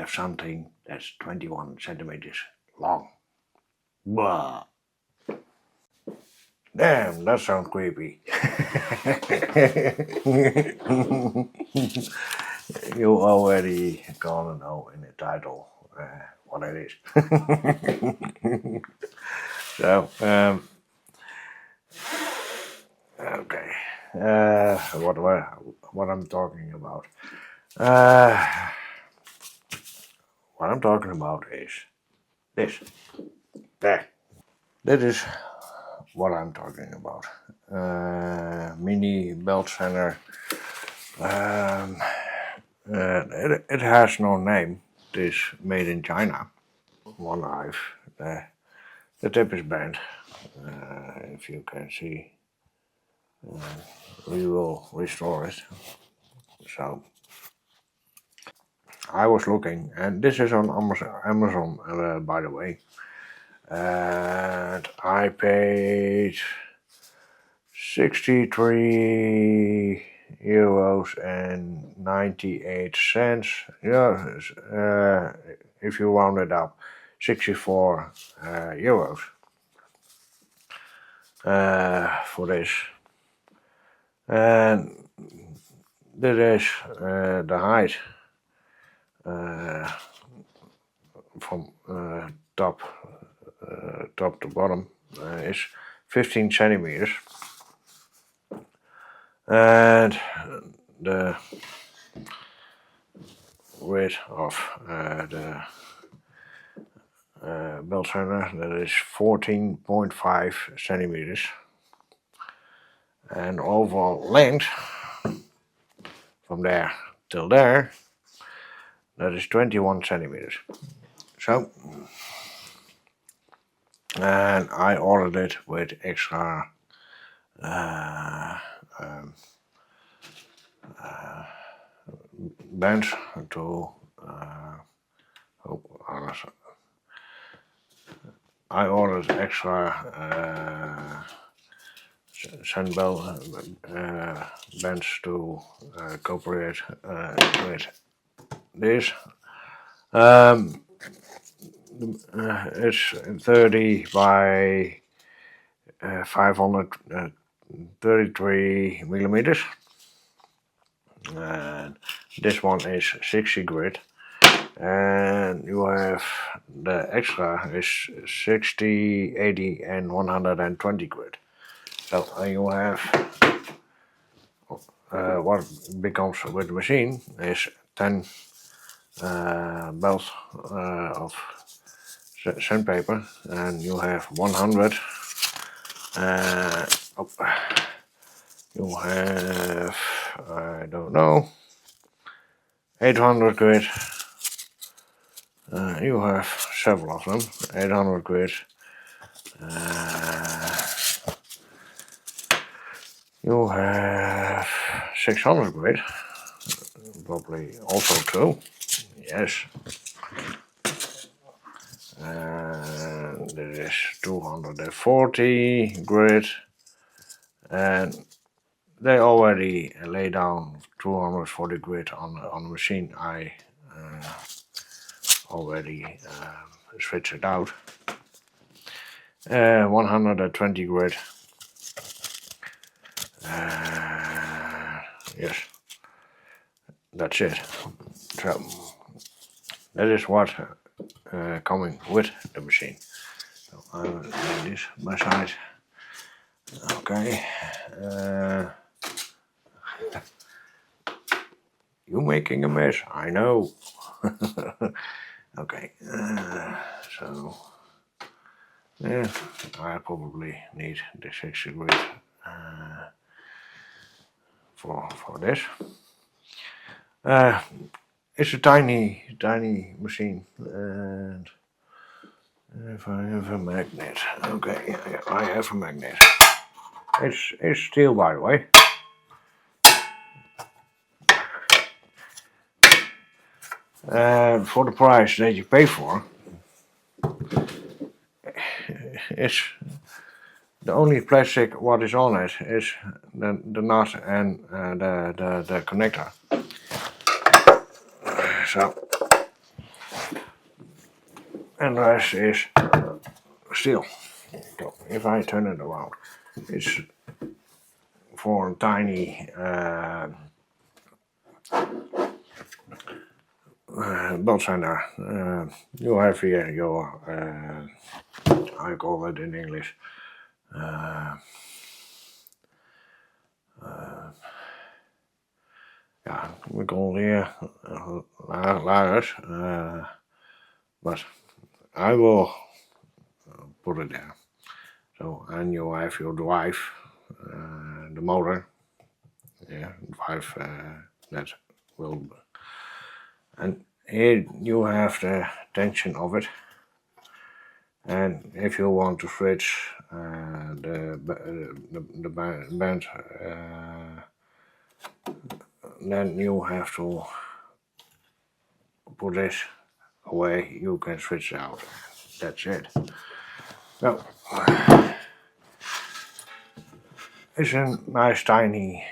have something that's 21 centimeters long. Bah. Damn, that sounds creepy. You already gonna know in the title what it is. So, okay. What I'm talking about. What I'm talking about is this. There. This is what I'm talking about. Mini belt sander. It has no name. It is made in China. One knife. The tip is bent. If you can see, we will restore it. So I was looking, and this is on Amazon, by the way. And I paid €63.98. Yeah, if you round it up, 64 euros for this. And this is the height from top to bottom is 15 centimeters. And the width of the belt sander, that is 14.5 centimeters. And overall length from there till there, that is 21 centimeters. So, and I ordered it with extra bands to I ordered extra sandbell bands to cooperate with this. It's 30 by 533 millimeters, and this one is 60 grit, and you have the extra is 60, 80 and 120 grit. So you have what becomes with the machine is 10 belts of sandpaper, and you have 100. You have, I don't know, 800 grit. You have several of them. 800 grit. You have 600 grit. Probably also two. Yes. And there is 240 grit, and they already lay down 240 grit on the machine. I already switched it out. 120 grit. Yes, that's it. So that is what coming with the machine. So I will lay this by side. Okay. You making a mess, I know. Okay. So yeah, I probably need the 60 grit for this. It's a tiny machine, and if I have a magnet, okay, yeah, I have a magnet. It's steel, by the way. For the price that you pay for, it's the only plastic what is on it is the nut and the connector. So and the rest is steel. So if I turn it around, it's for a tiny belt sander. You have here your, I call it in English, ja, we call here layers, but I will put it there. So, and you have your drive, the motor, yeah, drive that will, and here you have the tension of it. And if you want to switch the band, then you have to put this away. You can switch it out. That's it. So it's a nice tiny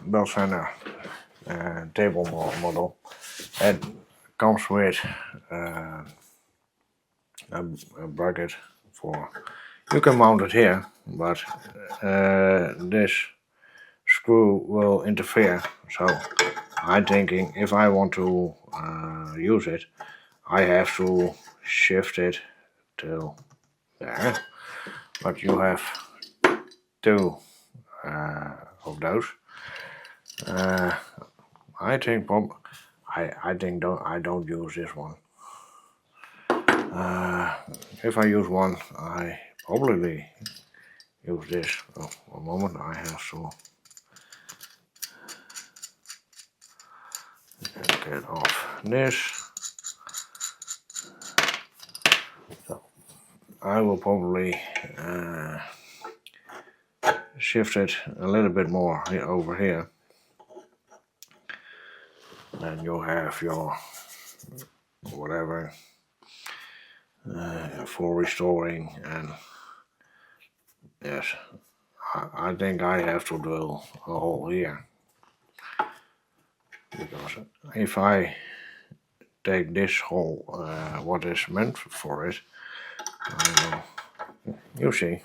belt sander table model. It comes with a bracket for, you can mount it here, but this screw will interfere. So I'm thinking if I want to use it, I have to shift it till there. But you have two of those. I think I don't use this one. If I use one, I probably use this. Oh, one moment, I have to get off this. So I will probably shift it a little bit more over here. And you have your whatever for restoring, and yes, I think I have to drill a hole here, because if I take this hole, what is meant for it, you see,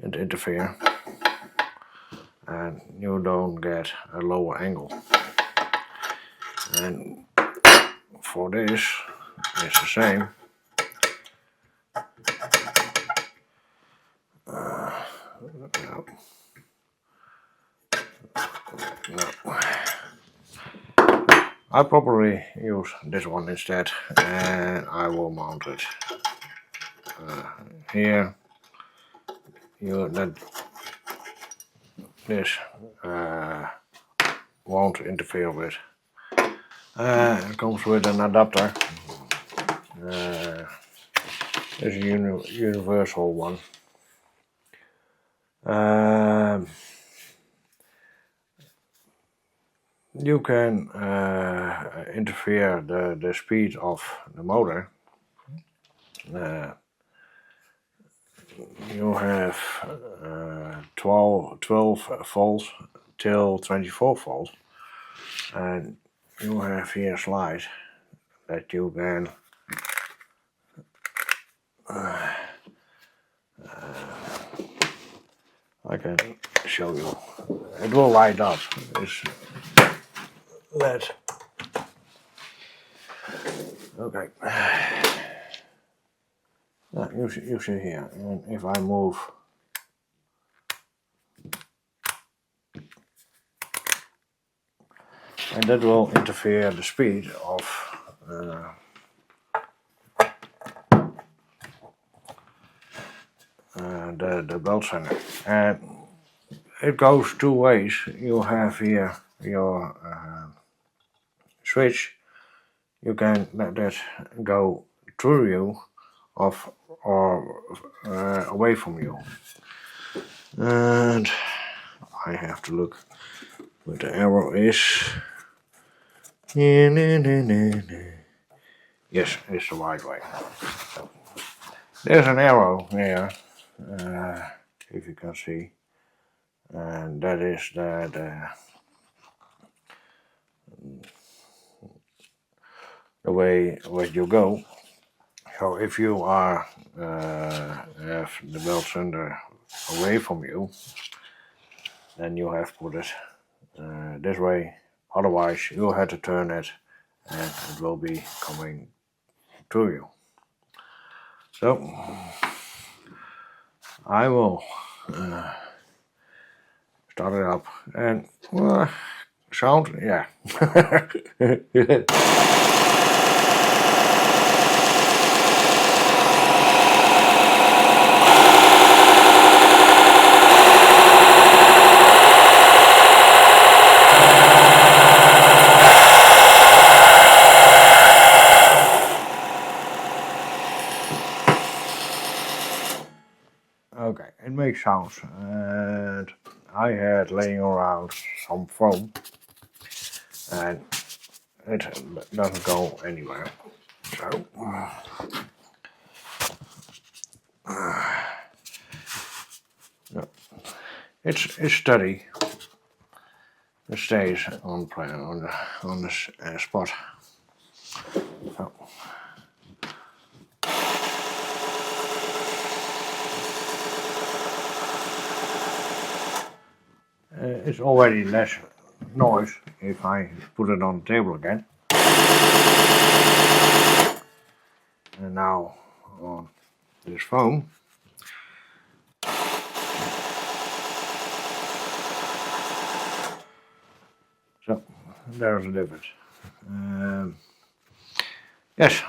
it interferes, and you don't get a lower angle. And for this, it's the same. No. I probably use this one instead, and I will mount it here. This won't interfere with. It comes with an adapter. It's a universal one. You can interfere the speed of the motor. You have 12 volts till 24 volts, and you have here a slide that you can I can show you. It will light up. It's LED. Okay. You see here, and if I move, and that will interfere the speed of the belt sander, and it goes two ways. You have here your switch. You can let that go through you, or away from you. And I have to look where the arrow is. Yes, it's the right way. So, there's an arrow here, if you can see, and that is the way you go. So if you are have the belt sander away from you, then you have put it this way. Otherwise, you have to turn it, and it will be coming to you. So I will start it up, and sound, yeah. Okay, it makes sounds, and I had laying around some foam, and it doesn't go anywhere. So it's steady. It stays on the spot. So. It's already less noise if I put it on the table again. And now on this foam. So there's a difference. Yes.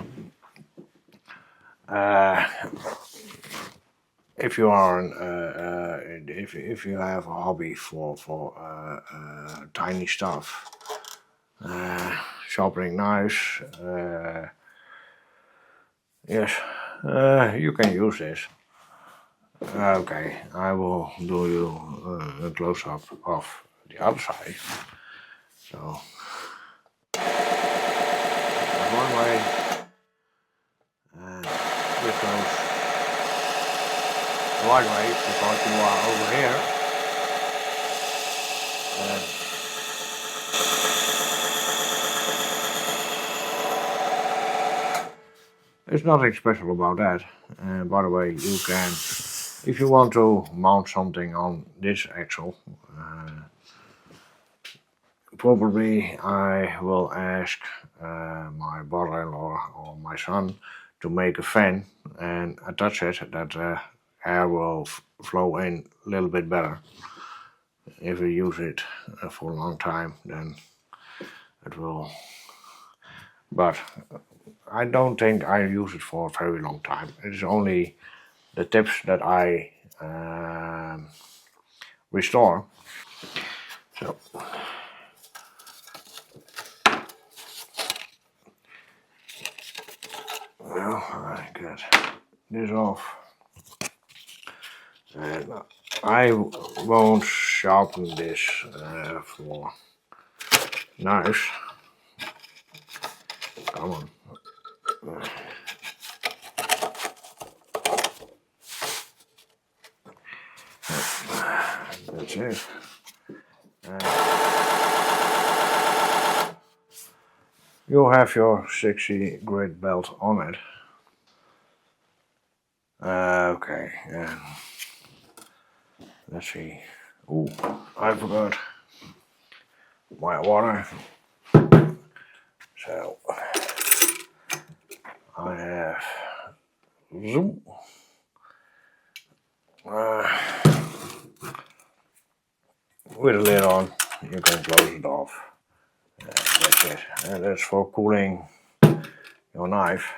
If you are if you have a hobby for tiny stuff, sharpening knives, yes, you can use this. Okay, I will do you a close up of the other side. So one way, and this goes the right way because you are over here. There's nothing special about that. By the way, you can, if you want to mount something on this axle, probably I will ask my brother-in-law or my son to make a fan and attach it that air will flow in a little bit better. If you use it for a long time, then it will. But I don't think I use it for a very long time. It's only the tips that I restore. So well, I get this off, and I won't sharpen this for knives. Come on. That's it. You have your 60 grit belt on it. Okay, and let's see. Oh, I forgot my water. So I have zoom. With a lid on, you can close it off. That's it. And that's for cooling your knife.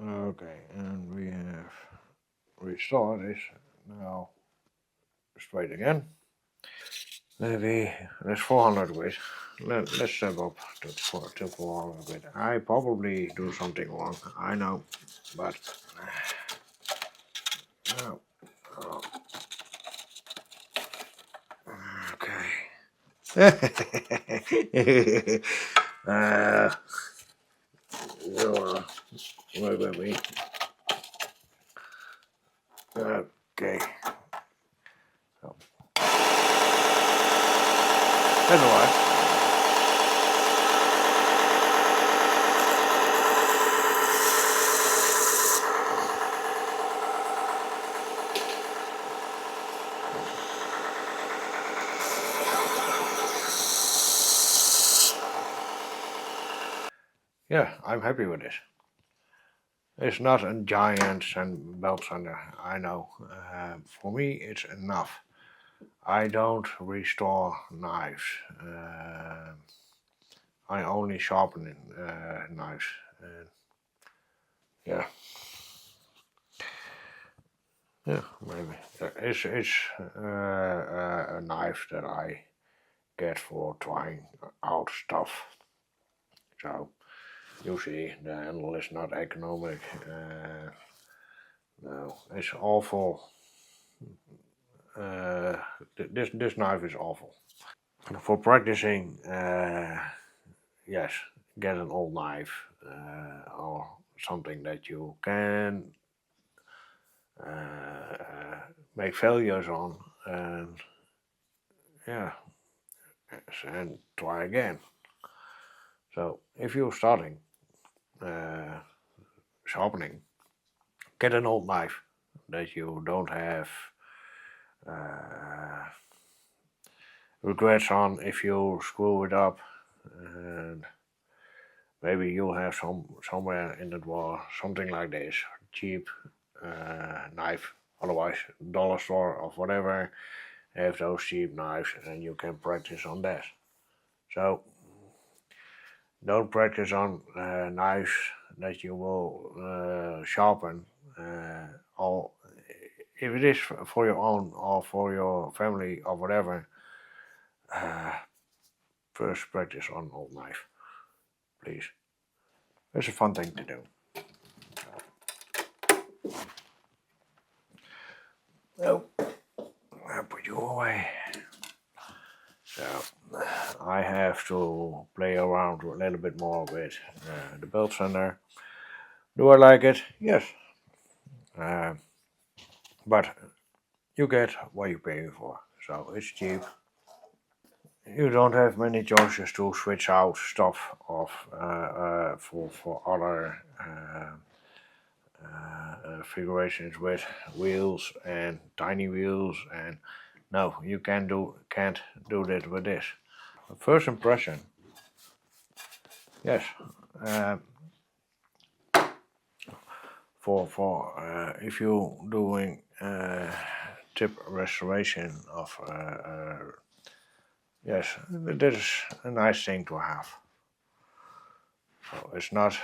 Okay, and we have restored this now straight again. Maybe there's 400 grit. Let's step up to 400 grit. I probably do something wrong, I know, but no. Oh, okay. You wait with me. Okay. So, that's alright. Yeah, I'm happy with this. It's not a giant and belt sander, I know. For me, it's enough. I don't restore knives. I only sharpen knives. Yeah, yeah, maybe. It's a knife that I get for trying out stuff. So you see, the handle is not economic. No, it's awful. This knife is awful. For practicing, yes, get an old knife or something that you can make failures on, and yeah, and try again. So if you're starting sharpening, get an old knife that you don't have regrets on if you screw it up, and maybe you'll have somewhere in the drawer something like this cheap knife. Otherwise, dollar store or whatever have those cheap knives, and you can practice on that. So don't practice on knives that you will sharpen. Or if it is for your own or for your family or whatever, first practice on old knife, please. It's a fun thing to do. Oh, I'll put you away. So I have to play around a little bit more with the belt sander. Do I like it? Yes. But you get what you're paying for. So it's cheap. You don't have many choices to switch out stuff off for other figurations with wheels and tiny wheels, and no, you can't do that with this. First impression, yes. Uh, for if you're doing tip restoration of yes, that is a nice thing to have. So it's not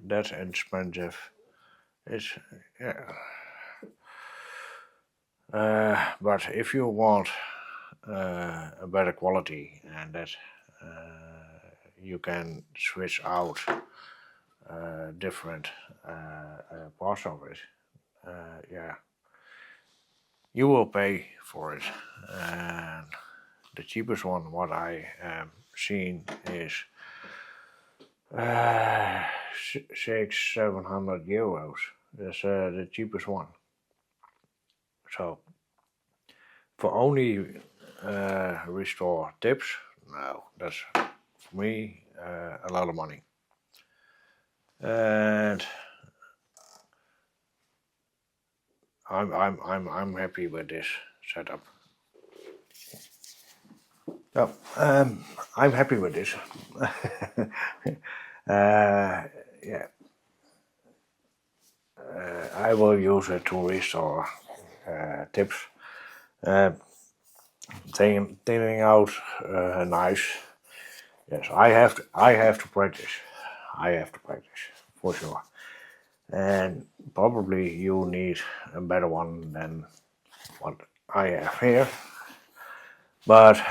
that expensive. It's yeah. But if you want a better quality and that you can switch out different parts of it, yeah, you will pay for it. And the cheapest one, what I have seen, is 600-700 euros. That's the cheapest one. So for only restore tips, no, that's for me a lot of money. And I'm happy with this setup. So I'm happy with this. Yeah, I will use it to restore tips. Thinning out knives. Yes, I have to practice. I have to practice for sure. And probably you need a better one than what I have here. But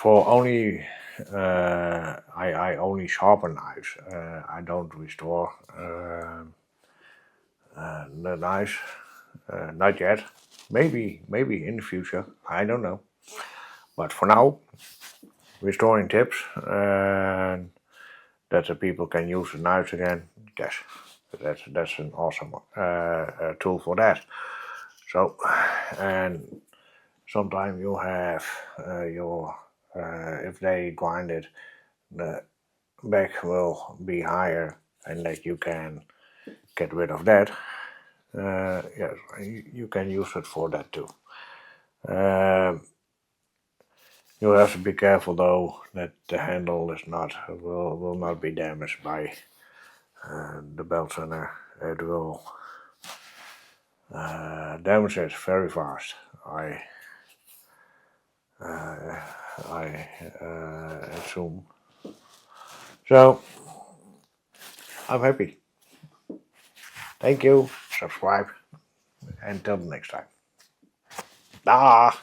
for only I only sharpen knives. I don't restore the knives, not yet. Maybe in the future. I don't know. But for now, restoring tips and that the people can use the knives again. Yes, that's an awesome tool for that. So, and sometimes you have your if they grind it, the back will be higher, and that you can get rid of that. Yes, you can use it for that too. You have to be careful though that the handle is not will not be damaged by the belt turner. It will damage it very fast. I assume. So I'm happy. Thank you. Subscribe. Until the next time. Ah.